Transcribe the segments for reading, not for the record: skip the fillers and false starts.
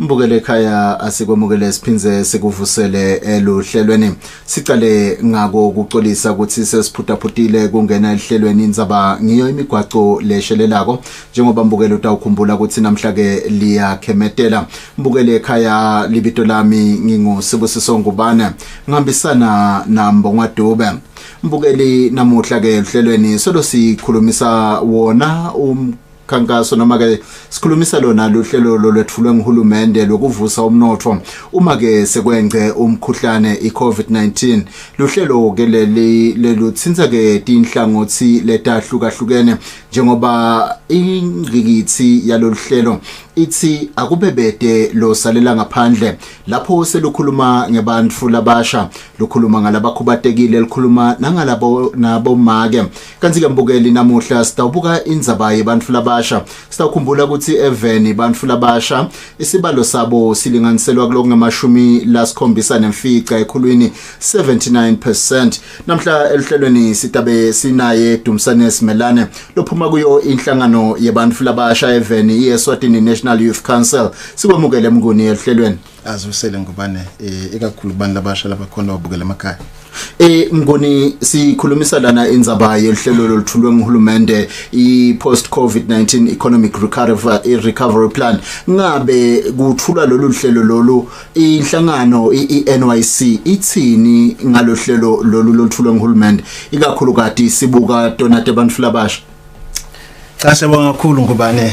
Mbukele ekhaya asikwamukele siphinze sikuvusele eluhlelweni sicale ngako ukuxolisa ukuthi sesiphuthaphutile kungena ehlelweni indzaba ngiyo imigwaco leshelelako njengoba mbukele utawukhumbula ukuthi namhla ke liyakhemetela mbukele ekhaya libito lami nginguSibusiso Ngubane ngihambisana naMbongwadube mbukeli namuhla ke ehlelweni solo sikhulumisa wona kankaso noma ke sikhulumisa lona lohlelo lolwethulwe nguhulumende lokuvusa umnotho uma ke sekwenge umkhuhlane iCovid-19 lohlelo ke lelutsinza ke tinhlangothi letahlukahlukene njengoba ingqikithi yalohlelo ithi akubebede lo salela ngaphandle lapho selukhuluma ngebantfu labasha lukhuluma ngalabakhubatekile likhuluma nangalabo nabomake kanti ke mbukeli namuhla sitawubuka indzaba yebantfu labasha sitawukhumbula ukuthi even bantfu labasha isibalo sabo silinganiselwa kulongamashumi lasikhombisa nemfica ekhulwini 79% namhla elihlelweni sitabe sinaye Dumsane Simelane lophuma kuyo inhlangano yebantfu labasha even iEswatini National Youth Council sikwamukele mnguni ehlelweni azusele Ngubane ekakhulu abantu labasha labakhona babukela emakhaya mnguni sikhulumisa lana indzaba yehlelo loluthulwe nguhulumende ipost COVID-19 economic recovery plan ngabe kuthula lolu hlelo lolu inhlangano iNYC ithini ngalohlelo lolu loluthulwe nguhulumende ikakhulukati sibuka donate abantu labasha cha sibonga kakhulu Ngubane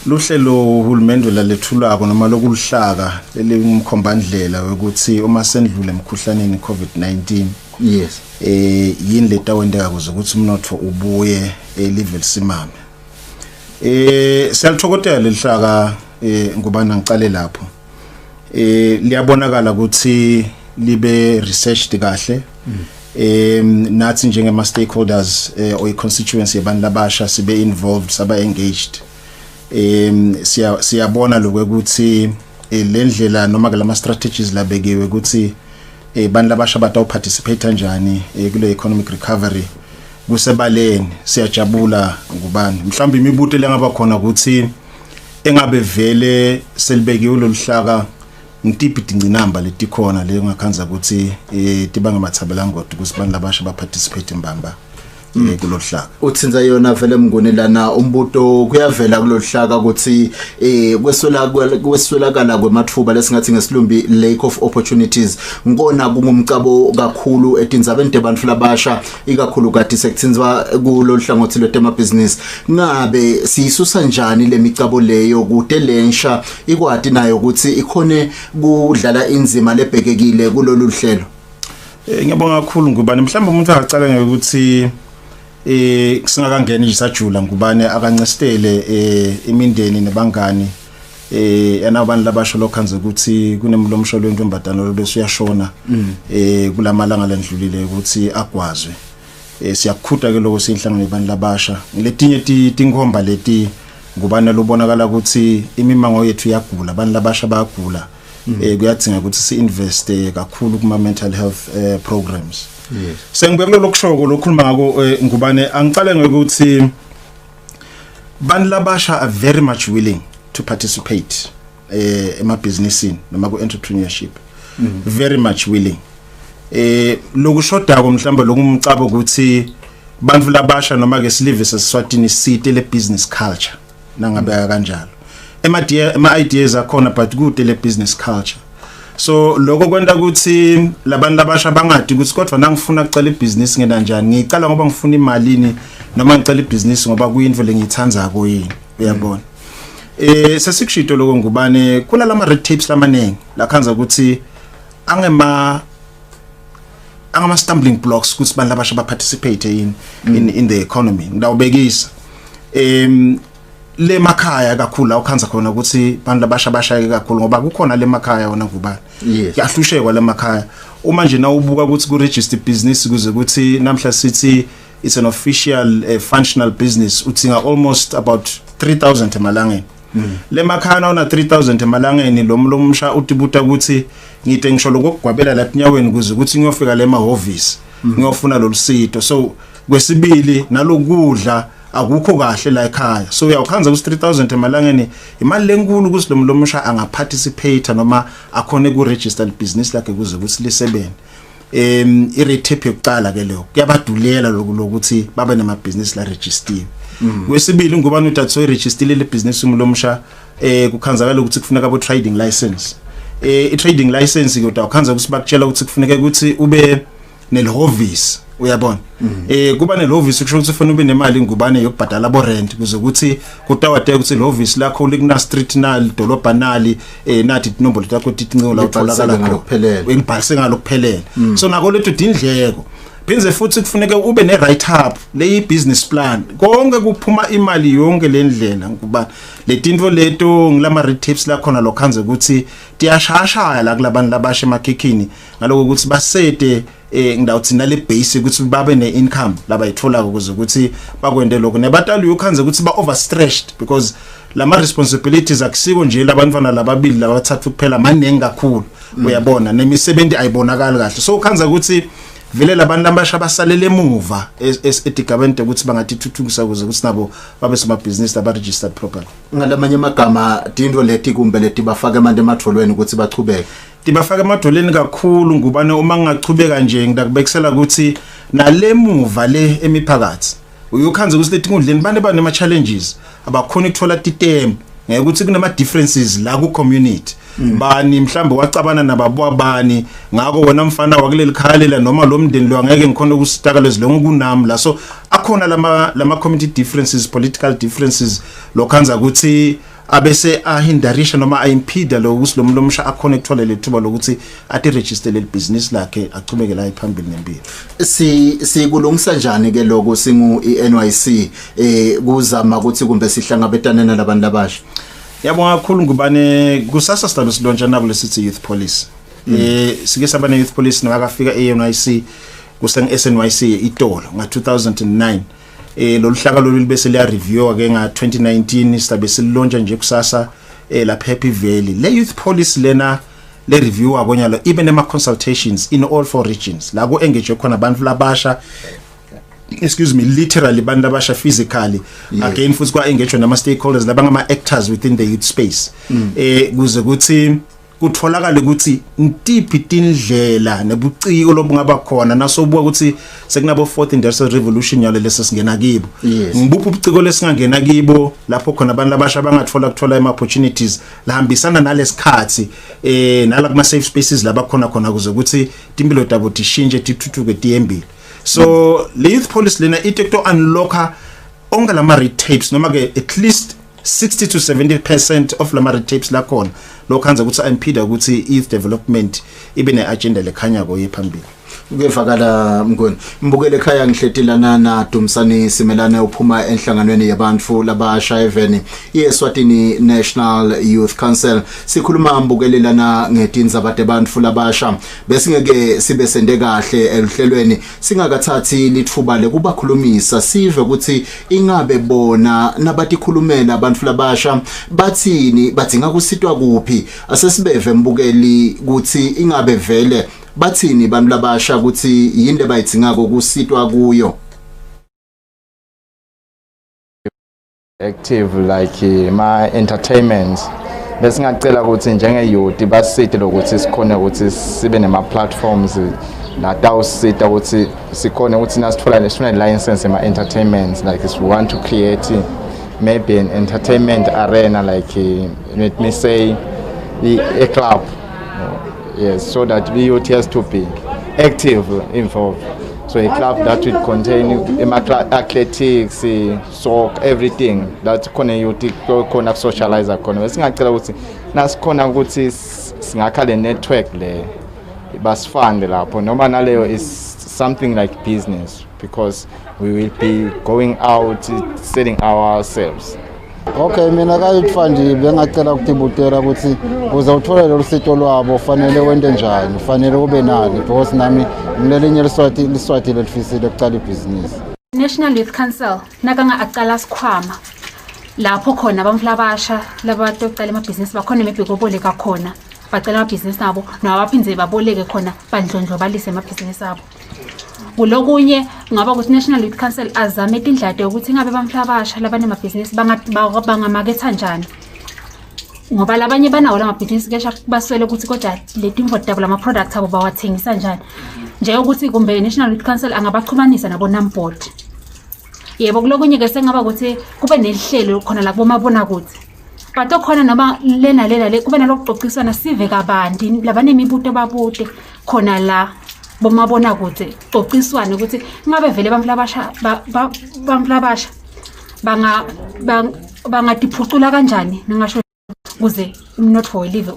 luhlelo uhulumende lalethulako noma lokuluhlaka lelingumkhombandlela ukuthi uma sendlule emkhuhlaneni iCovid-19 yes yini letawendeka kuze ukuthi umnotho ubuye level simame siyalithokotela lelihlaka Ngubane ngicale lapho liyabonakala ukuthi libe researched kahle nathi njengema stakeholders or constituency yabantu labasha sibe involved saba engaged siyabona lokho ukuthi lendlela noma kulama strategies labekiwe ukuthi abantu labasha batawu participate kanjani kule economic recovery kusebaleni siyajabula Ngubane mhlawumbe imibuto lengaba khona ukuthi engabe vele selibekiwe loluhlaka ngitiphi ingcinamba letikhona lengakhanza ukuthi tibanga mathabelanga ukuthi abantu labasha ba participate mbamba kulohlaka uthinza yona vele mnguni lana umbuto kuyavela kulohlaka ukuthi kweswelakala kwemathuba lesingathi ngesilumbi lack of opportunities ngona kungumcabo kakhulu etindzabeni tebantu labasha ikakhulu kati sekuthinzwa kulohlangothi lwetema business ngabe siyisusa njani lemicabo leyo kude lensha ikwati nayo ukuthi ikhone kudlala inzima lebhekekile kulolu hlelo ngiyabonga kakhulu Ngubane mhlawumbe umuntu akacala ngokuthi singakangena nje sajula Ngubane akancestele imindeni nebangani yanabantu labasha lokhanze ukuthi kunemlomsho lwentombazana lobese uyashona kulamalanga lendlulile ukuthi agwazwe siyakhutha ke lokho sinhlangano yabantu labasha letinye tinkhomba leti Ngubane lobonakala ukuthi imimango yethu yagula abantu labasha bayagula kuyadinga ukuthi si-invest kakhulu kuma mental health programs yes sengibekele lokushoko lokhuluma ngako Ngubane angicale ngokuthi abantu labasha are very much willing to participate emabusinessini noma ku-entrepreneurship very much willing lokushodako mhlawumbe lokumcabo ukuthi abantu labasha noma ke silive sesiswatini site le business culture nangabeka kanjalo ema ideas akhona but kude le business culture so lokho kwenta ukuthi labantu labasha bangadi ukuthi kodwa nangifuna ukucela ibusiness ngena njani ngicala ngoba ngifuna imalini noma ngicela ibusiness ngoba kuyinto lengithandzako yini uyabona sesikushito lokho Ngubane kunalama red tapes lamanengi lakhanza ukuthi angema stumbling blocks ukuthi abantu labasha ba participate in the economy ngidawubekisa le makhaya kakhulu la ukhanza khona ukuthi abantu labasha bashayeke kakhulu ngoba kukhona le makhaya wona Ngubane kuyahlushekwa le makhaya uma nje na ubuka ukuthi ku register business kuze ukuthi namhla sithi it's an official functional business uthinga almost about 3000 emalangeni le makhaya na 3000 emalangeni lomsha utibuta ukuthi ngite ngisho lokugwabela lapha nyaweni kuze ukuthi ngiyofika le mahhovisi ngiyofuna lolusito so kwesibili nalokudla akukho kahle la ekhaya so uyawukhanza ku 3000 emalangeni imali lenkulu ukuthi lo musha angaparticipate noma akhone ku register business lakhe kuze ukuthi lisebenze i-red tape yokuqala ke leyo kuyabadulela lokuthi babe nama business la register kwesibili ngubani udatho register le business umlomusha kukhanzakala ukuthi kufuneka abo trading license i-trading license kodwa ukhanza ukuthi bakutshela ukuthi kufuneka ukuthi ube nelhovisi uyabona kuba nelhovisi kusho ukuthi ufuna ube nemali ngubane yokubhadala abo rent kuze ukuthi kutawade ukuthi lhovisi lakho likuna street nali dolobha nali nathi inombolo yakho titincingo la utholakala ngokuphelele engibhalise ngalokuphelele so nako lethu dindleko Phinze futhi kufuneka ube ne write up le business plan konke kuphuma imali yonke lendlela kuba letinto leto ngilama red tapes la khona lokhanze ukuthi tiyashashaya la kulabantu labasha emakhikini ngaloko ukuthi basete ngidawuthi nale base ukuthi babe ne income labayithola ukuze ukuthi bakwende lokho nebatali ukhanze ukuthi ba overstretched because lama responsibilities akusiko nje labantwana lababili labathathu kuphela maningi kakhulu uyabona nemisebenzi ayibonakala kahle so ukhanze ukuthi vele labantu abasha basalele emuva edigabente ukuthi bangatithuthukisa ukuze ukuthi nabo babe sema business aba registered properly ngalamanye amagama dinto leti kumbe leti bafaka manje ematholweni ukuthi bachubeke tibafaka emadoleni kakhulu ngubane uma ngachubeka nje ngidakubekisela ukuthi nalemuva le emiphakathi uyokhanza ukuthi lethi ngudleni bane banema challenges abakhona ukuthola titem ngeke ukuthi kunama differences la ku community bani mhlambe wacabana nababwabani ngako wona mfana wakuleli khalela noma lo mndeni lo angeke ngikhona ukusitaka lezilonke kunami la so akhona lama community differences political differences lokhanza ukuthi abese ahindarisha noma aimpida lo ukuthi lo msha akhona ukuthola lethuba lokuthi ati register le business lakhe achubeke la ephambili nempilo sikulungisa njani ke lokho singu iNYC kuzama ukuthi kumbe sihlangabetane nalabantu labasha yabonga kakhulu ngubane kusasa sihlalo silontsha nabo lesithi youth police sike saba ne youth police nakafika eNYC kuseng SNYC itolo nga 2009 lo hlaka lo libese liya review ake nga 2019 sibe silontsha nje kusasa la Happy Valley le youth police lena le review abonyalo ibe nema consultations in all four regions la ku engage khona abantu labasha excuse me literally bantu abasha physically again futhi kwa engage nama stakeholders labangama actors within the youth space kuze kuthi kutholakala ukuthi intiphi tindlela nebuciko lobungaba khona nasobuka ukuthi sekunabo fourth industrial revolution yalo lesingena kibo ngibuphi ubuciko lesingena kibo lapho khona abantu abasha bangathola ama opportunities lahambisana nalesikhathi nala kuma safe spaces labakhona khona kuze ukuthi impilo dabo tishintshe tithuthuke tiyembile so le youth police lena itekto unlocka onke lama red tapes noma ke at least 60 to 70% of lama red tapes la khona lokhanza ukuthi impida ukuthi youth development ibe ne agenda lekhanya ko yephambili kuyevakala mngoni mbukele ekhaya ngihletilana na Dumsani Simelane uphuma enhlanganweni yabantu labasha eveni iEswatini National Youth Council sikhuluma mbukelelana ngetinza bade bantu labasha besingeke sibe sende kahle elihlelweni singakathathi lithuba lekubakhulumisa sive ukuthi ingabe bona nabatikhulumela abantu labasha bathini badinga kusitwa kuphi asesibeve mbukeli ukuthi ingabe vele bathini bantu labasha ukuthi yinde bayidingako kusitwa kuyo active like my entertainment bese ngacela ukuthi njenge youth basite lokuthi sikhona ukuthi sibe nema platforms natawusita ukuthi sikhona ukuthi nasithola license ema entertainments like we want to create maybe an entertainment arena like let me say a club. Yes, so that the youth has to be active, involved. So a club that will contain athletics, soccer, everything that youth can socialize. Singacela ukuthi nasikhona ukuthi singakhale network le basifande lapho noma naleyo is something like business because we will be going out selling ourselves. Okay, mina ka youth fund bengacela ukutibutela ukuthi uzawuthola lo sito lwabo fanele wende njani fanele ube nani because nami ngilelinye liswati lelifisile ukucala ibusiness. National Youth Council nakanga aqala sikhwama lapho khona abantu labasha labatocala amabhizinisi bakhona maybe koboleka khona bacela amabhizinisi nabo nabaphindze baboleke khona bandlondlo balise amabhizinisi abo. kulokunye ngaba ukuthi National Youth Council azame indlela yokuthi ngabe bamhla abasha labanemabhizinisi bangamaketha kanjani ngoba labanye banawo lamabhizinisi kesha baswele ukuthi kodwa leti imvodable ama products abo bawathengisa kanjani nje ukuthi kumbe National Youth Council angabaxhumanisa nabo Namboard yebo kulokunye ke sengaba ukuthi kube nehlelo khona la kubomabona ukuthi but okhona noma lena le kube nalokuxoxisana sive kabandi labanemibuto babute khona la bomabona ukuthi xoxiswane ukuthi ngabe vele bamhlabasha bangadiphucula kanjani ningasho kuze umnotho welive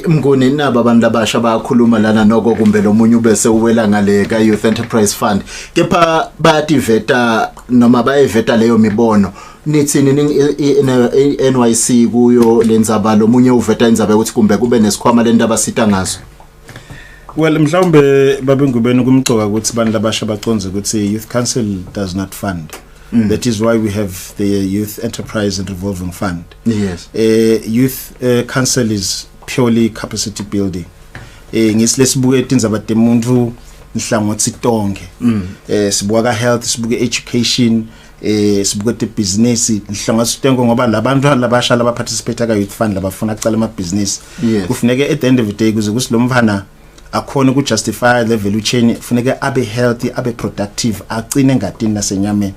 Mnguni naba abantu abasha bayakhuluma lana noko kumbe lomunye ubese uwela ngale ka Youth Enterprise Fund kepha bayativeta noma bayeveta leyo mibono nithini NYC kuyo lenzaba lomunye uveta inzaba ukuthi kumbe kube nesikhwama lendaba sita ngazo well mhlawumbe babengubeni kumcoka ukuthi abantu abasha baconze ukuthi Youth Council does not fund that is why we have the Youth Enterprise and Revolving Fund yes Youth Council is purely capacity building ngisilesibuke indzaba temuntu nhlangothi tonke sibuka ka health sibuke education sibuke te business nhlangothi tonke ngoba labantu labasha laba participate ka youth fund labafuna ucala ama business kufuneka at the end of the day kuze kusilomvana akhona ku justify the value chain kufuneka abe healthy abe productive agcine ngatini nasenyameni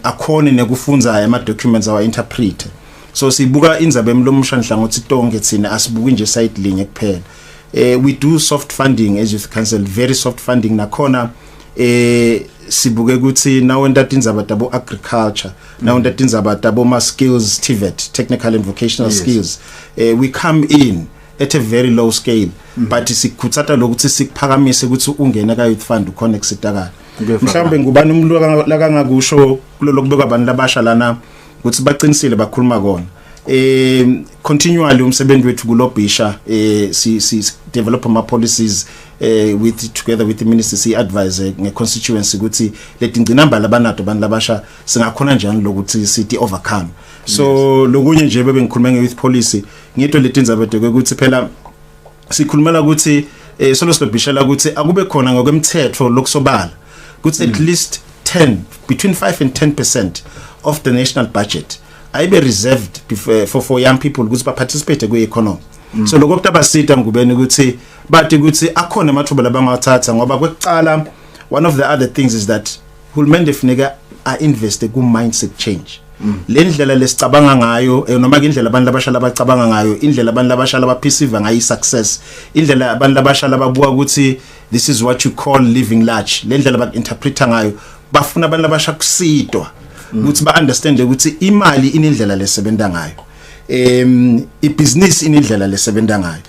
akhona nekufunza ama documents awa interpret so sibuka indzaba emlomusha nhlangothi tonke thina asibuki nje side linye kuphela we do soft funding as Youth Council very soft funding nakhona sibuke ukuthi nawo ntatha indzaba tabo agriculture nawo ntatha indzaba tabo ma skills TVET technical and vocational skills we come in at a very low scale but sikhutsata lokuthi sikuphakamise ukuthi ungena ka youth fund ukhona kusitakala mhlawumbe ngubani umuntu lakangakusho kulolo kubeka abantu labasha lana ukuthi baqinisile bakhuluma kona continually umsebenzi wethu kulobhisha si develop ama policies together with the minister si advise ngeconstituency ukuthi leti ngcinamba labanato abantu labasha singakhona njani lokuthi sithi overcome so lokunye nje bebe ngikhuluma nge youth policy ngito leti ndzabede ukuthi phela sikhulumela ukuthi solo silobhishela ukuthi akube khona ngokwemthetho lokusobala ukuthi at least 10 between 5 and 10% of the national budget ayibe reserved for young people ukuthi ba participate ku economy so lokho kutabasita ngubeni ukuthi bathi ukuthi akhona amathuba labangawathatha ngoba kwekucala one of the other things is that hulumende funeka invest ku mindset change le ndlela lesicabanga ngayo noma indlela abantu labasha labacabanga ngayo indlela abantu labasha labaperceive ngayi success indlela abantu labasha lababuka ukuthi this is what you call living large le ndlela bainterpreta ngayo bafuna abantu labasha kusitwa ukuthi ba understand ukuthi imali inindlela lesebenta ngayo ibusiness inindlela lesebenta ngayo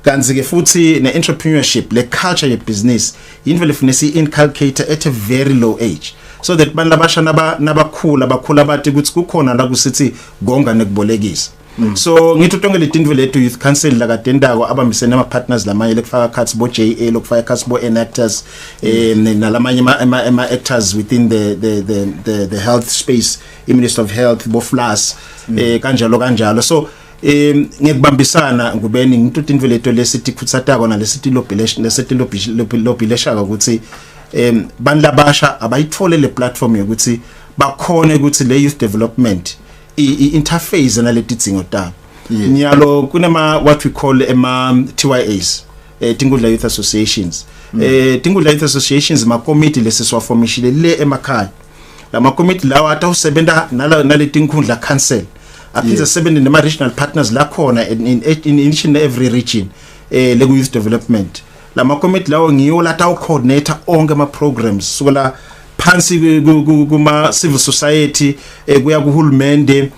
kanzi ke futhi ne entrepreneurship le culture ye business indlela lefunesi inculcate at a very low age so that abantu labasha nabakhula bathi ukuthi kukhona la kusithi gonga nekubolekisa so ngithu tonke letindwe lethu Youth Council la kadendako abambisene ama partners lamanye lekufaka cuts bo JA lokufaka cuts bo enactors nalamanye ama actors within the health space Minister of Health bo FLAS kanjalo so ngekubambisana ngubeni ngithu tindwe lethu lesithi kutsatako na lesithi lobilesha ukuthi bantu labasha abayithole le platform yokuthi bakhone ukuthi le youth development interface naleti dingo tabo nyalo kunema what we call TYAs Tingudla Youth Associations Tingudla Youth Associations ma committee lesiswa formishile le emakhaya la ma committee lawa atawusebenta naleti nkundla council aphinze sebenze nema regional partners la khona in each and every region le youth development la ma committee lawo ngiyo la taw coordinator onke ama programs sukela phansi kuma civil society kuya kuhulumende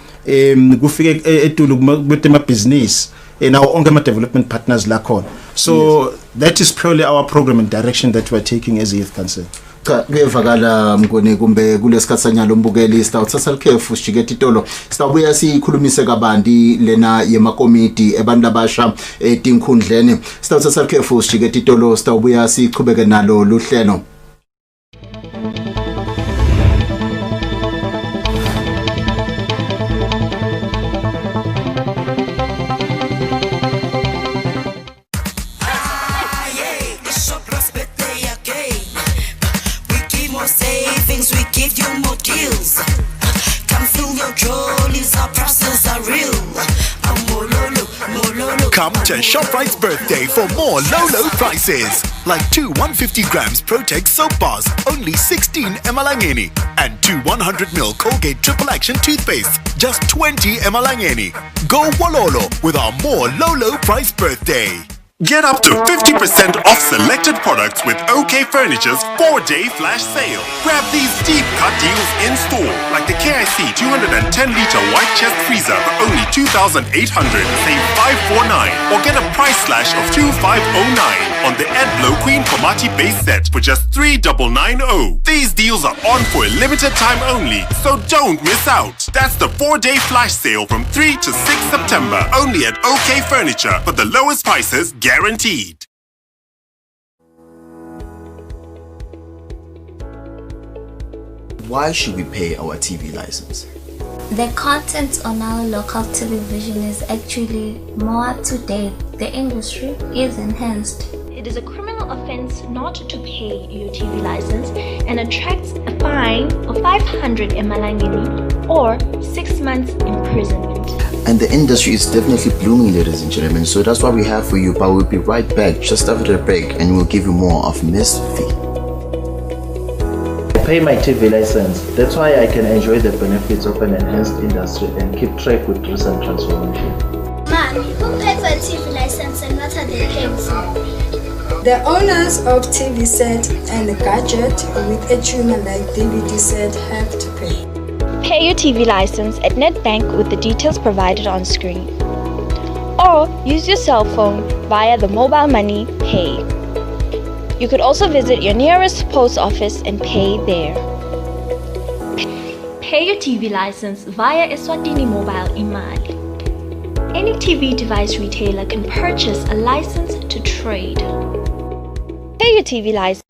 kufike etulu kwetema business nawo onke ama development partners la khona so that is purely our program and direction that we are taking as a youth council. Cha kuyevakala Mnguni kumbe kulesikhathi sanyalo umbukeli sitawuthatha likhefu sijikete itolo sitawubuya sikhulumise kabandi lena yemakomiti ebantu abasha etinkhundleni sitawuthatha likhefu sijikete itolo sitawubuya sichubeke nalo luhlelo. Come to ShopRite's birthday for more low prices. Like 2 150 grams Protex soap bars, only 16 emalangeni. And 2 100ml Colgate Triple Action toothpaste, just 20 emalangeni. Go Wololo with our more low price birthday. Get up to 50% off selected products with OK Furniture's 4-day flash sale. Grab these deep cut deals in store, like the KIC 210-liter white chest freezer for only 2,800, save 549, or get a price slash of 2,509 on the Edblow Queen Komati base set for just 3,990. These deals are on for a limited time only, so don't miss out. That's the 4-day flash sale from 3 to 6 September, only at OK Furniture for the lowest prices guaranteed. Why should we pay our TV license? The content on our local television is actually more up to date. The industry is enhanced. It is a criminal offense not to pay your TV license and attracts a fine of 500 emalangeni or 6 months imprisonment. And the industry is definitely blooming, ladies and gentlemen, so that's what we have for you, but we'll be right back just after the break and we'll give you more of Miss V. I pay my TV license, that's why I can enjoy the benefits of an enhanced industry and keep track with recent transformation. Mommy, who pays for a TV license and what are they paying for? The owners of TV set and a gadget with a tuner like DVD set have to pay. Pay your TV license at Nedbank with the details provided on screen. Or use your cell phone via the mobile money pay. You could also visit your nearest post office and pay there. Pay your TV license via Eswatini Mobile Imali. Any TV device retailer can purchase a license to trade. Pay your TV license.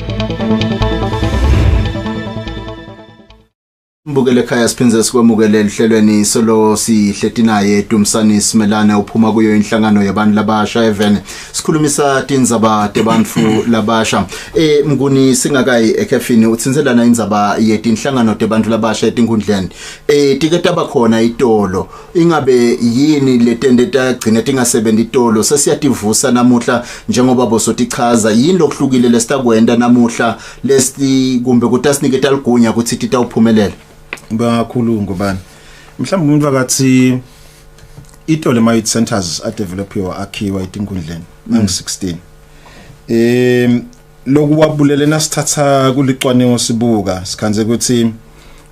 Mbukele ekhaya siphinze sikwemukele ehlelweni solo sihleti naye Dumsani Simelane uphuma kuyo inhlangano yabantu labasha even sikhulumisa tindzaba tebantfu labasha mnguni singakayi ekhefini utsinzelana indzaba yetinhlangano tebantfu labasha etinkundleni tiketaba khona itolo ingabe yini letende tagcina tingasebenzi itolo sesiyativusa namuhla njengoba bosotichaza yini lokuhlukile lesitakwenda namuhla lesi kumbe kutasinike ligunya ukuthi titawuphumelela Bakhulu ngubani mhlawumbe umuntu akathi itole my youth centers a developiwa akhiwa etinkundleni ang 16 lokuwabulela nasithatha kulicwaningo sibuka sikhanze ukuthi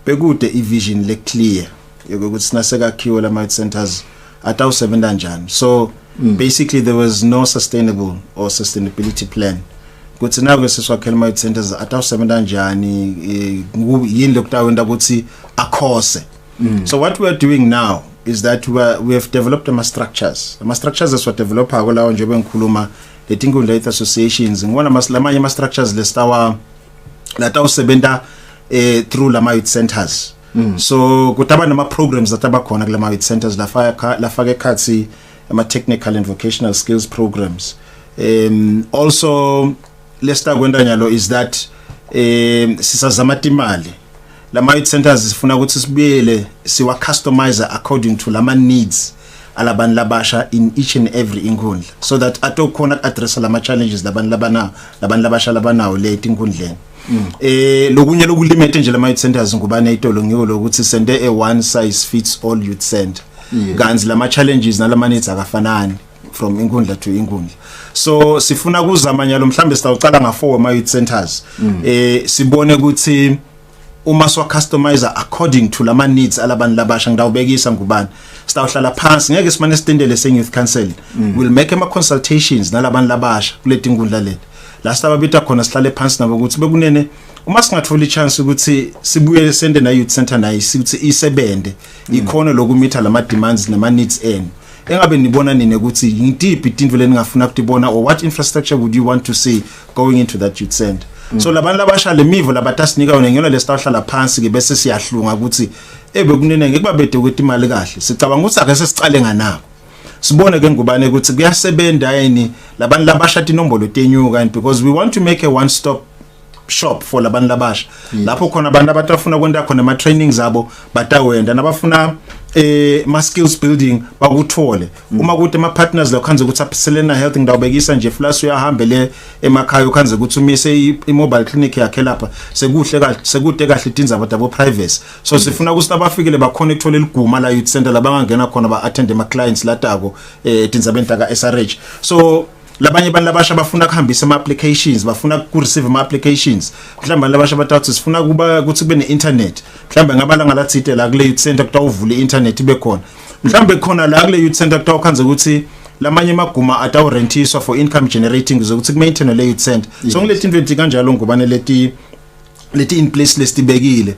bekude ivision le clear yokuthi sinasekakhiwa la my youth centers atawusebenza kanjani so basically there was no sustainable or sustainability plan kuthi nawe seswakhela my youth centers atawusebenza kanjani yini lokutawenda ukuthi akhose so what we are doing now is that we have developed ama structures as what developer ko lawo nje bengikhuluma letinkhundla youth associations ngibona lamanye ama structures lestawa latawusebenza through la youth centers so kutaba nama programs atabakhona kula youth centers lafaka ekhathi ama technical and vocational skills programs also lesta kwenda nyalo is that sisazama timali la youth centers sifuna ukuthi sibuyele siwa customize according to lama needs alabantu labasha in each and every inkundla so that atokhona address lama challenges labantu labasha labanawo leti inkundleni lokunye lokulimit nje lama youth centers ngubane itolo ngiyo lokuthi sende a one size fits all youth center kanzi lama challenges nalama needs akafanani from inkundla to inkundla so sifuna kuzamanyalo mhlambe sitawucala nga4 ama youth centers sibone ukuthi uma swa customizer according to lama needs alabantu labasha ngidawubekisa ngubani sitawuhlala phansi ngeke simane sitendele se-youth council will make ama consultations nalabantu labasha kuleti inkundla leti la sitababita khona sihlale phansi nabo ukuthi bekunene uma singathola ichance ukuthi sibuye sende na youth center nayo ukuthi isebende ikhona lokumitha lama demands nama needs engabe nibona nini ukuthi ngidiphi izinto leningafuna ukutibona or what infrastructure would you want to see going into that youth center so labantu labasha lemivo labatasinika yona ngiyona lesitawuhlala phansi ke bese siyahlunga ukuthi bekunene ngeke babede ukuthi imali kahle sicabanga ukuthi ake sesicale nganabo sibone ke ngubane ukuthi kuyasebenza yini labantu labasha inombolo tenyuka and because we want to make a one stop shop for labantu labasha lapho khona abantu abatafuna kwenda khona ama trainings abo batawenda nabafuna ma skills building bakuthole uma kuthi ama partners lo khanze ukuthi aphelena health ngidawubekisa nje plus uyahamba le emakhaya ukhanze ukuthi umise i-mobile clinic yakhe lapha sekude kahle idinzaba dabo privacy so sifuna ukuthi abafikele bakhona ukuthola iliguma la youth center labangangena khona ba attend ama clients latako edinzabeni taka SRH so labanye abantu labasha bafuna kuhambisa ama applications bafuna ku receive ama applications mhlawumbe labasha bathathu sifuna kuba ukuthi kube ne-internet mhlawumbe ngabalanga lathide la kule youth center kutawuvula i-internet ibe khona mhlawumbe khona la kule youth center kutawukhanza ukuthi lamanye amaguma atawurentiswa for income generating ukuthi kumaintain le youth center so ngilethi into kanjalo ngubane leti in place lesibekile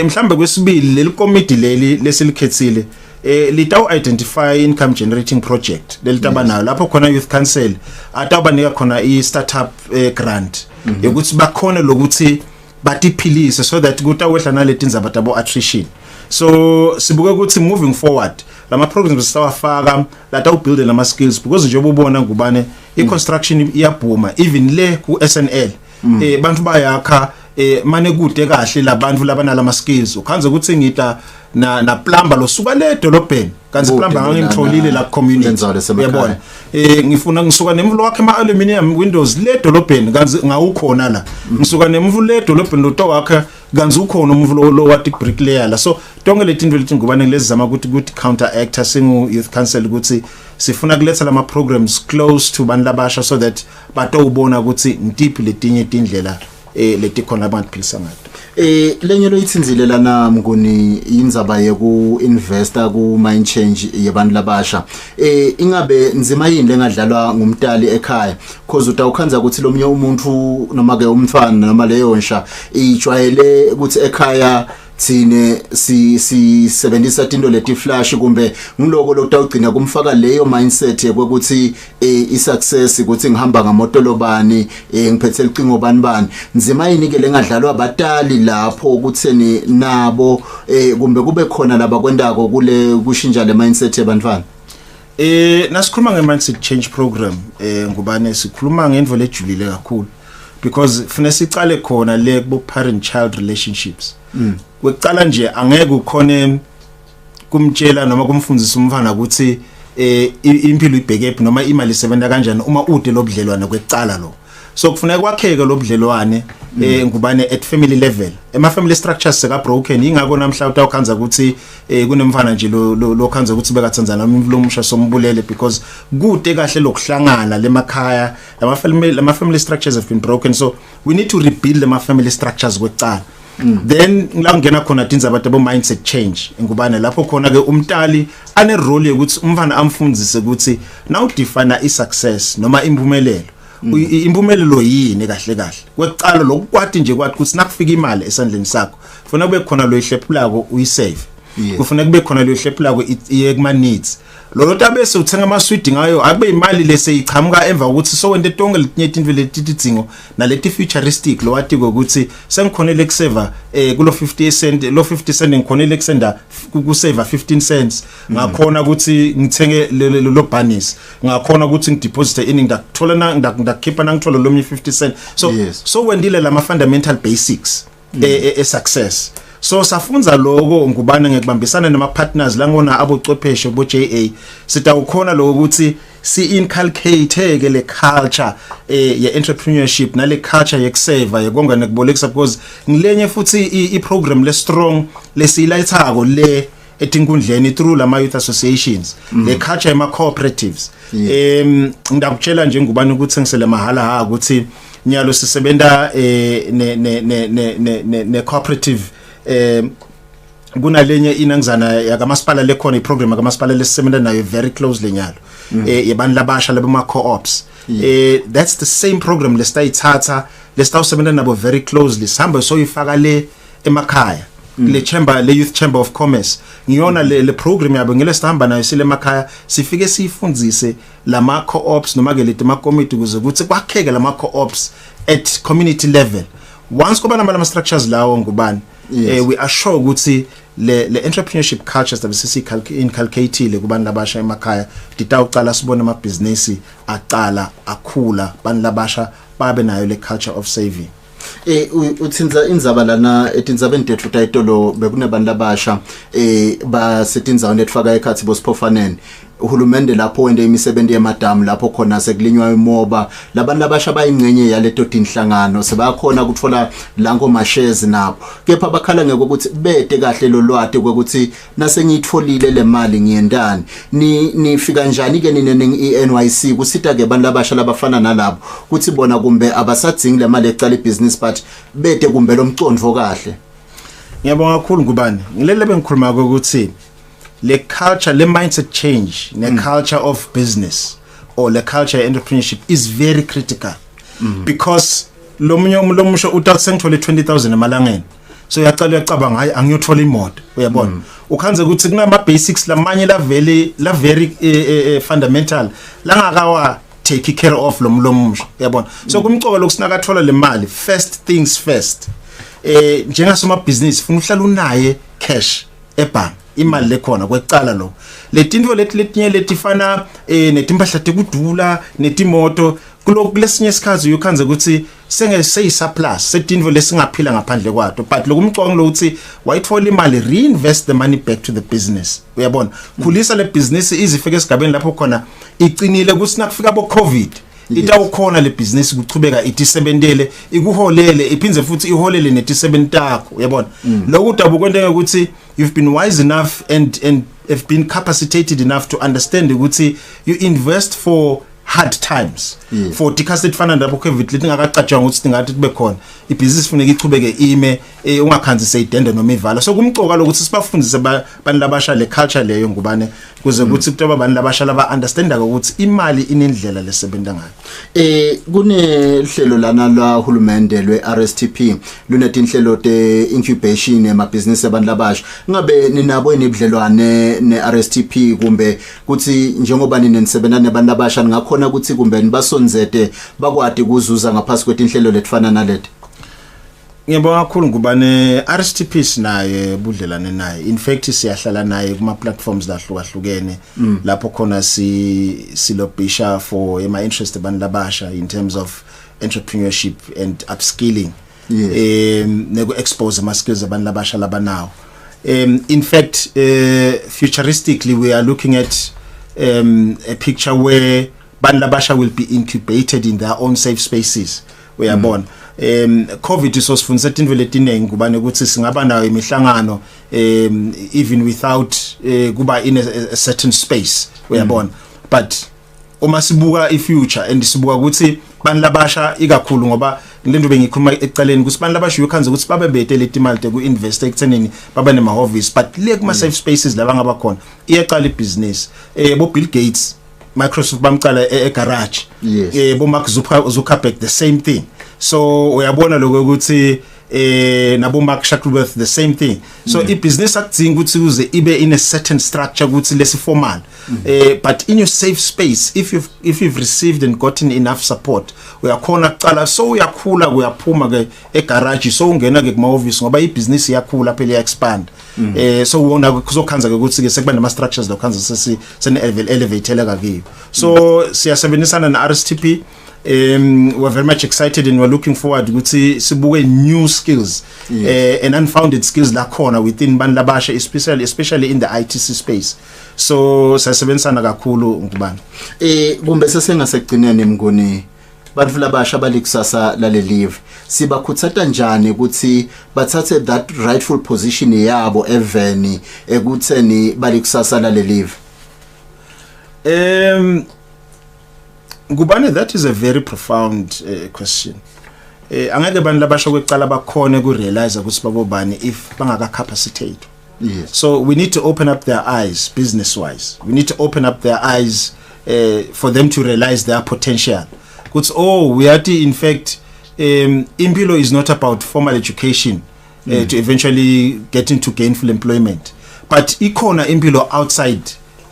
mhlawumbe kwesibili leli committee leli lesilikhethile litaw identify income generating project lelitaba nayo lapho khona youth council atawubanika khona i startup grant ukuthi bakhona lokuthi batiphilise so that kutawehla naletinzaba tabo attrition so sibuke ukuthi moving forward lama programs sitawafaka lataw build lama skills because nje ubona ngubane i construction iyabhuma even le ku SNL bantu bayakha mane kude kahle labantu labana lama skills ukhanze ukuthi ngita na plumber lo suka le dolobheni kanti plumber ngangimtholile la community yabona ngifuna ngisuka nemvulo wakhe ama aluminium windows le dolobheni kanti ngawukhona la ngisuka nemvulo le dolobheni lo to wakhe kanti ukhona umvulo lo wathi bricklayer la so tonke letinto lethi ngubane lezama ukuthi counteract singu youth council ukuthi sifuna kuletha lama programs close to bantu labasha so that batawubona ukuthi ngitiphi letinye indlela leti khona abantu philisa ngato lenye lo ithinzile lana mnguni indzaba yeku investor ku mind change yabantu labasha ingabe nzima yini lengadlalwa ngumtali ekhaya cause utawukhanza ukuthi lo munye umuntu noma ke umfana noma leyo nsha ijwayele ukuthi ekhaya thine sisebenzisa into leti flash kumbe ngiloko lokutawugcina kumfaka leyo mindset yokuthi isuccess ukuthi ngihamba ngamoto lobani ngiphethe licingo bani nzima yini ke lengadlalwa abatali lapho ukutheni nabo kumbe kube khona laba kwendako kule kushintsha le mindset yabantwana nasikhuluma nge-mindset change program ngubane sikhuluma ngendvo ejulile kakhulu because funa sicale khona le ku parent child relationships kwecala nje angeke ukhone kumtshela noma kumfundisa umfana ukuthi impilo ibhekephi noma imali isebenza kanjani uma ude lobudlelwane kwecala lo so kufuneka kwakheke lobudlelwane ngubane at family level ema family structures seka broken ingakho namhla utawukhanza ukuthi kunemfana nje lo khanza ukuthi bekathanzana nomvulo omusha sombulele because kude kahle lokuhlangana lemakhaya lama family structures have been broken so we need to rebuild lama family structures kwecala then la ngena khona tinza abantu abo mindset change ngubane lapho khona ke umtali ane role yokuthi umfana amfundzise ukuthi now define isuccess noma impumelelo impumelelo yini kahle kwecala lokukwati nje kwathi ukuthi nakufika imali esandleni sakho ufuna kube khona lo ihlephulako uyisave kufuna kube khona lo ihlephulako iye kuma needs lo tabese uthenga amaswidi ngayo akube imali lese ichamuka emva ukuthi so wente tonke letinye into letidingo naleti futuristic lo wathi ukuthi sengikhonele kuseva kulo 50 cent lo 50 cent ngikhonele kusenda kuseva 15 cents ngakhona ukuthi ngithenge lo bunnies ngakhona ukuthi ngideposit ini ngidakuthola ndakhipha nangithola lo 50 cent so wendile lama fundamental basics success so safunza lokho ngubane ngekubambisana nama partners la ngona abochwepheshe bo JA sitawukhona lokho ukuthi si inculcate ke le culture ye entrepreneurship nale culture yekuseva yekonga nekubolekisa because ngilenye futhi I program le strong lesilayithako le etinkundleni through lama youth associations le culture ema cooperatives ngidakutshela nje ngubane ukuthi ngisele mahala ha ukuthi nyalo sisebenta ne cooperative kunalenye inangizana yakamasipala lekhona iprogram yakamasipala lesisebenza nayo very close lenyalo yabantu labasha labama co-ops that's the same program lesitayithatha lesitawusebenza nabo very closely sihamba soyifaka le emakhaya le chamber le youth chamber of commerce ngiyona le program yabo ngelesihamba nayo sile emakhaya sifike sifundzise lama co-ops noma ke leti ma committee kuze ukuthi kwakheke lama co-ops at community level once kuba nama structures lawo ngubani we are sure ukuthi le entrepreneurship cultures that sisi inculcate kubantu labasha emakhaya ditawucala sibone ama business aqala akhula bantu labasha babe nayo le culture of saving uthinza indzaba lana etindzabeni tethu tayitolo bekunebantu abasha basetindzaweni etfaka ekhathi bosiphofaneni uhulumende lapho wende imisebenzi yemadamu lapho khona sekulinywa imoba labantu abasha bayingcenye yaleto tinhlangano sebakhona ukuthola lango mashares nabo kepha bakhala ngeke ukuthi bete kahle lo lwati ukuthi nase ngiyitfolile le mali ngiyendani nifika njani ke nine NYC kusita ke abantu abasha labafana nalabo ukuthi bona kumbe abasadzingi le mali ecala ibusiness but bete kumbe lo mcondvo kahle. Ngiyabonga kakhulu ngubani ngilele bengikhuluma ukuthi le culture, le mindset change, the culture of business or the culture of entrepreneurship is very critical because lo musho utasengithole 20,000 emalangeni so uyaqala uyacabanga hayi angiyothola imoto uyabona ukhanze ukuthi kunama basics lamanye la very fundamental la ngakawa take care of lo musho uyabona so kumcoka lokusinakathola le mali first things first njengasoma business funa uhlala unaye cash ebhanki imali lekhona kwecala lo letinto letinye letifana netimpahla tekudula netimoto kulesinye isikhazi ukhanze ukuthi sengese surplus setinto lesingaphila ngaphandle kwato but lokumcwango lokuthi wayithola imali reinvest the money back to the business uyabona khulisa le business izifike esigabeni lapho khona iqinile kusina kufika bo covid itawukhona le business ukuchubeka itisebentele ikuholele iphinze futhi iholele netisebenti takho uyabona lokho dabukwente ukuthi you've been wise enough and have been capacitated enough to understand ukuthi you invest for hard times for tikhaset fana ndapho covid letingakacatshwa ukuthi tingathi kube khona ibusiness funeka ichubeke ime ungakhanzise idende noma ivala so kumcoka lokuthi sibafundise abantu labasha le culture leyo ngubane kuze ukuthi kutoba abantu labasha laba understand ukuthi imali inendlela lesebenta ngayo kunehlelo lana lwa hulumende lwe RSTP lunetinhlelo te incubation emabusiness abantu labasha ngabe ninabo enibudlelwane ne RSTP kumbe kuthi njengoba ninesebenza nabantu labasha ngakhona ukuthi kumbe nibasonzete bakwadi kuzuza ngaphasi kwetinhlelo letifana naleti. Ngiyabonga kakhulu ngubane RSTP sinaye budlelane naye in fact siyahlala naye kuma platforms lahlukahlukene lapho khona silobisha for my interest abantu labasha in terms of entrepreneurship and upskilling nego expose my skills abantu labasha labanawo in fact futuristically we are looking at a picture where abantu labasha will be incubated in their own safe spaces uyabona COVID isosifundisa into letinengi kubane ukuthi singaba nayo imihlangano even without kuba in a certain space uyabona but uma sibuka ifuture and sibuka ukuthi abantu labasha ikakhulu ngoba lento bengikhuluma ecaleni ukuthi abantu labasha ukhanze ukuthi babe betele imali ku invest ekuthenini babe nema office but le kuma safe spaces laba ngaba khona iyaqala ibusiness bo Bill Gates Microsoft bamcala egarage bo Mark Zuckerberg the same thing so uyabona lokho ukuthi nabo Mark Zuckerberg the same thing so ibusiness akudinga ukuthi uze ibe in a certain structure ukuthi lesi formal but in your safe space if you've received and gotten enough support uyakhona kucala so uyakhula uyaphuma ke egarage so ungena ke kuma office ngoba ibusiness iyakhula phela expand so wona kuzokhanza ke ukuthi ke sekuba nama structures lokhanza sene elevator kakiyo so siyasebenzisana na RSTP we're very much excited and we're looking forward ukuthi sibuke new skills and unfounded skills la khona within bantu labasha especially in the ITC space so sasebenzisana kakhulu ngubani kumbe sesengasegcinene mnguni bantu labasha balikusasa lale live sibakhutsata njani ukuthi bathathe that rightful position yabo eveni ekutheni balikusasa lale live Ngubane, that is a very profound question. Angeke bantu labasha kwecala bakhona ku realize ukuthi babobani if bangaka capacitate. Yes. So we need to open up their eyes business wise. We need to open up their eyes for them to realize their potential. Because we are in fact impilo is not about formal education to eventually get into gainful employment. But ikona impilo outside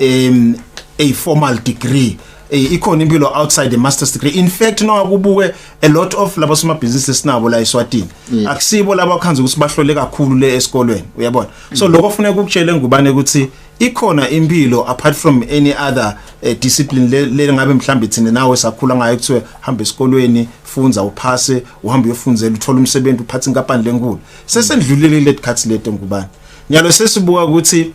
a formal degree. Ikona impilo outside the master's degree. In fact no akubuke a lot of laba soma businesses nabo la eSwatini akusibo laba khanza ukuthi bahlole kakhulu le esikolweni uyabona so lokho kufuneka ukutshele ngubane ukuthi ikhona impilo apart from any other discipline le ngabe mhlambe thina nawe sakhula ngayo kuthiwe hamba esikolweni funza uphase uhambe uyofunzela uthola umsebenzi uphathe inkampani lenkulu sesendlulile letikhathi leto ngubani nyalo sesibuka ukuthi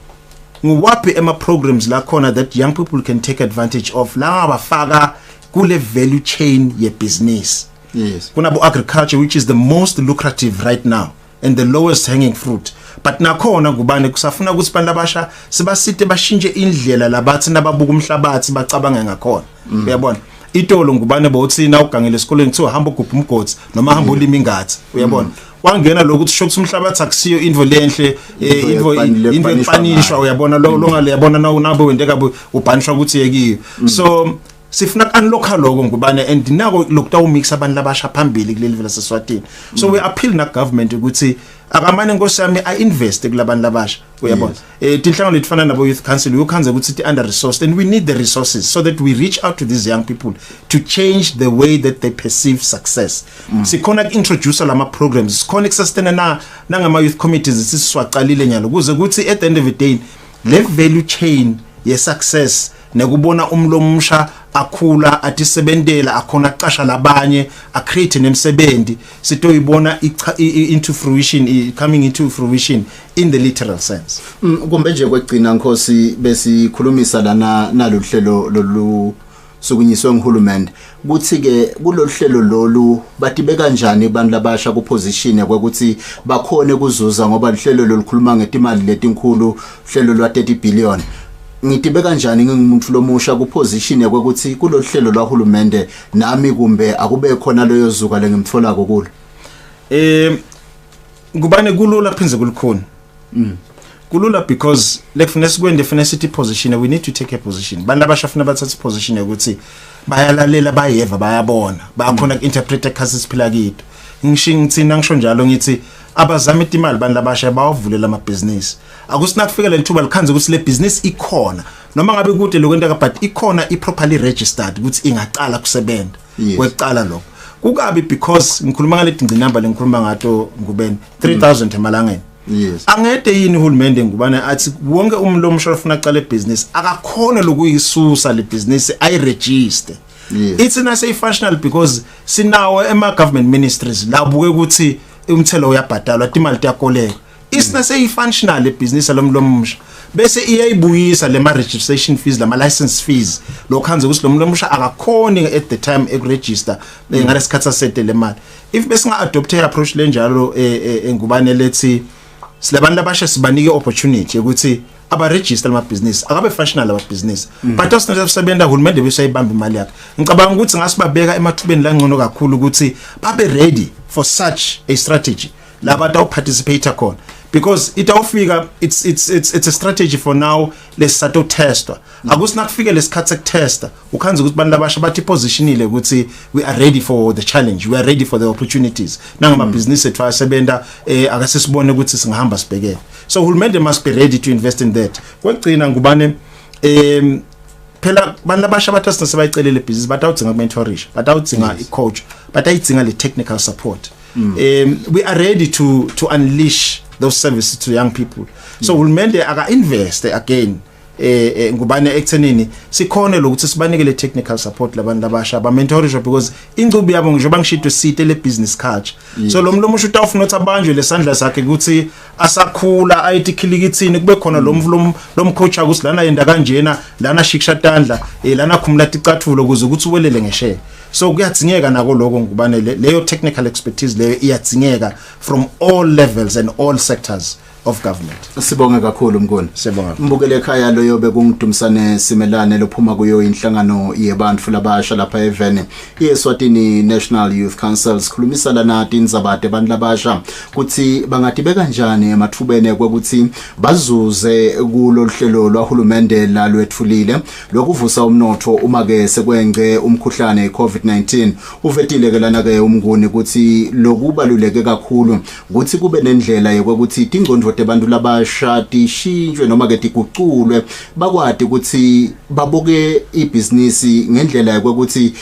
nguwaphi ema programs la khona that young people can take advantage of la abafaka kule value chain ye business. Yes. Kunabo agriculture which is the most lucrative right now and the lowest hanging fruit. But nakhona ngubane kusafuna ukuthi abantu abasha sibasite bashintshe indlela labathi nababuka umhlabathi bacabanga ngakhona. Uyabona? Itolo ngubane bothi na ugangele esikoleni kuthiwa hamba ugubha umgodi noma hamba ulima ingathi. Uyabona? Wangena lokho ukuthi shokutha umhlabathi akusiyo indvo lenhle indvo efanishwa uyabona lo ngale yabona nawo wende kabe ubhanishwa ukuthi yekiyo. So sifuna unlock lokho ngubane and nako lokuta mix abantu labasha phambili kuleli level seswatini. So we appeal na government ukuthi akamane ngosami I invest kulabantu labasha uyabona tinhlangano lefana nabo youth council ukhanze ukuthi it under resourced and we need the resources so that we reach out to these young people to change the way that they perceive success. Sikhona introduce lama programs sikhona sustain na ngama youth committees siswaqalile nyalo kuze ukuthi at the end of the day le value chain ye success nekubona umlomusha akhula atisebentela akhona aqasha labanye acreate nemsebenzi sitoyibona into fruition coming into fruition in the literal sense. Kumbe nje kwegcina Nkosi besikhulumisa lana nalohlelo lolu sokunyiswe nguhulumende kuthi ke kulohlelo lolu batibe kanjani abantu labasha ku position yakuthi bakhone kuzuza ngoba lihlelo lolukhuluma ngetimali letinkulu hlelo lwa 30 billion ngitibe kanjani ngingumuntu lomusha ku position yakuthi kulohlelo lwahulumende nami kumbe akube khona leyo zuka lengimthola kokulo ngubane kulula phinze kulikhona kulula because lekufuna sikwende funa sithi position we need to take a position bantu abashafuna bathatha position ukuthi bayalalela bayeva bayabona bayakhona interpret cases siphila kithi ngishingithina ngisho njalo ngithi abazama imali bantu labasha bawavulela ama business akusina kufikela lithuba likhanze ukuthi le business ikhona noma ngabe kude lokwenta but ikhona properly registered ukuthi ingaqala kusebenza kweqala lokho kukabi because ngikhuluma ngale dinqinamba lengikhuluma ngato ngubeni 3000 emalangeni. Yes. Angede yini uhulumende ngubana athi wonke umuntu omsha ufuna aqale business akakhona lokuyisusa le business ay register. Yes. It's not say functional because sinawo ema government ministries labuke ukuthi umthelo uyabhadalwa imali yakoleka. It's not say functional le business lomsha bese iyayibuyisa le ma registration fees la ma license fees lokhanze ukuthi lo musha akakhoni at the time eregister ngalesikhatha sete le mali if bese nga adopt approach lenjalo ngubane lethi silabantu abasha sibanike opportunity ukuthi aba register ama business akabe functional aba business but asisebenza uhulumende bese ayibamba imali yakhe ngicabanga ukuthi ngasibabeka emathubeni langcono kakhulu ukuthi babe ready for such a strategy labantu awu participate khona because itawufika it's a strategy for now lesato tester akusina kufika lesikhathe tester ukhanze ukuthi bantu labasha bathi positionile ukuthi we are ready for the challenge we are ready for the opportunities nangama business ethu asebenza akasesibone ukuthi singahamba sibhekele so uhulumende must be ready to invest in that kwegcina ngubane phela bantu labasha bathasina sebayicelele business batawudzinga mentoring batawudzinga icoach batayidzinga le technical support we are ready to unleash those services to young people so uhulumende aka invest again ngubane ekuthenini sikhona lokuthi sibanike le technical support labantu labasha ba mentorship because incubi yabo ngisho bangishito site le business culture so lo muntu omusha utawufuna ukuthi abanjwe lesandla sakhe ukuthi asakhula ayithi khilikithini kube khona lo mcoach akusi lana yenda kanjena lana shikishatandla lana khumula ticathulo ukuze ukuthi uwelele ngeshare so kuyadzingeka nako lokho ngubane leyo technical expertise leyo iyadzingeka from all levels and all sectors of government. Sibonga kakhulu Mngoni. Sibonga. Mbukele ekhaya lo yobe kungidumisane simelane lophuma kuyo inhlangano yebantu labasha lapha eVene. iEswatini National Youth Council sikhulumisa lana tinzabade abantu labasha kuthi bangatibeka kanjani emathubeni ukuthi bazuze kuloluhlelo lwahulumende lalwethulile lokuvusa umnotho uma ke sekwenge umkhuhlane iCovid-19 uvetile ke lana ke uMnguni ukuthi lokubaluleke kakhulu ukuthi kube nendlela yokuthi ingqondo ukuthi abantu labasha tishintshwe noma ke tiguqulwe bakwadi ukuthi babuke ibusiness ngendlela yokuthi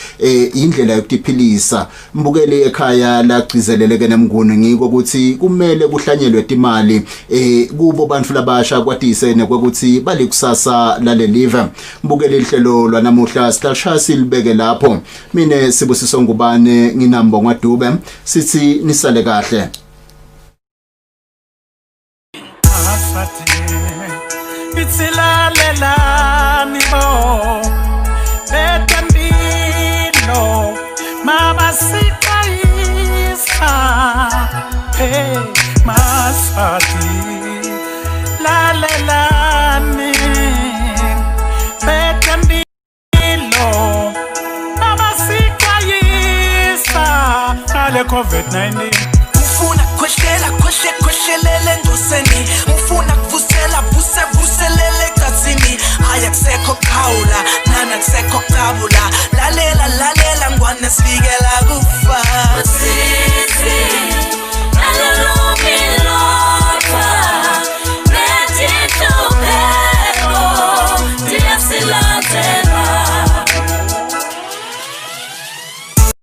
indlela yokuphilisa mbukele ekhaya lagcizeleleke nemnguni ngiko ukuthi kumele kuhlanyelwe imali kubo bantu labasha kwatisene ukuthi balikusasa lale live mbukele ihlelo lwanamuhla sihlashaya silibeke lapho mina Sibusiso Ngubane nginambonga Dube sithi nisale kahle Itsilalela nibo betembilo mama sikaisa hey masati lalela ni betembilo mama sikaisa ale COVID-19 ufuna kweshelele ndoseni ufuna kuvusela vuselele katsini ayakusekho khawula nana kusekho kabula lalela ngwane sivikela kufa